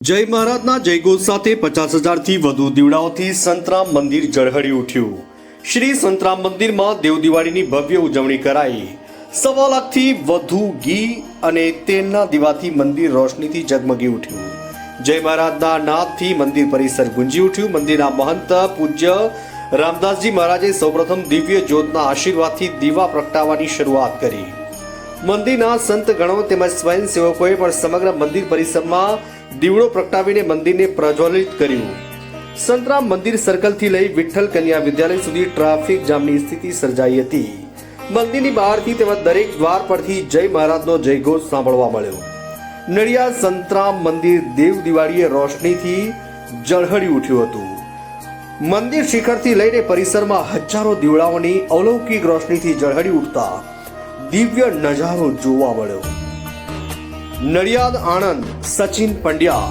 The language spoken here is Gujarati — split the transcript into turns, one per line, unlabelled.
જય મહારાજના જયઘોષ સાથે 50,000થી વધુ દીવડાઓથી સંતરામ મંદિર ઝળહળી ઉઠ્યું। શ્રી સંતરામ મંદિરમાં દેવ દિવાળીની ભવ્ય ઉજવણી કરાઈ। 1.25 લાખથી વધુ ઘી અને તેલના દીવાથી મંદિર રોશનીથી ઝગમગી ઉઠ્યું। જય મહારાજના નાદથી મંદિર પરિસર ગુંજી ઉઠ્યું। મંદિરના મહંત પૂજ્ય રામદાસજી મહારાજે સૌપ્રથમ દિવ્ય જ્યોતના આશીર્વાદથી દીવા પ્રગટાવવાની શરૂઆત કરી। મંદિરના સંત ગણો તેમજ સ્વયંસેવકોએ પણ સમગ્ર મંદિર પરિસરમાં દીવડો પ્રગટાવીને મંદિરને પ્રજ્વલિત કર્યું। સંતરામ મંદિર સર્કલથી લઈ વિઠ્ઠલ કન્યા વિદ્યાલય સુધી ટ્રાફિક જામની સ્થિતિ સર્જાઈ હતી। મંદિરની બહારથી તેમજ દરેક દ્વાર પરથી જય મહારાજનો જયઘોષ સાંભળવા મળ્યો। નડિયાદ સંતરામ મંદિર દેવ દિવાળીએ રોશનીથી ઝળહળી ઉઠ્યું હતું। મંદિર શિખરથી લઈને પરિસરમાં હજારો દીવડાઓની અલૌકિક રોશનીથી ઝળહળી ઉઠતા દિવ્ય નજારો જોવા મળ્યો। નડિયાદ આણંદ સચિન પંડ્યા।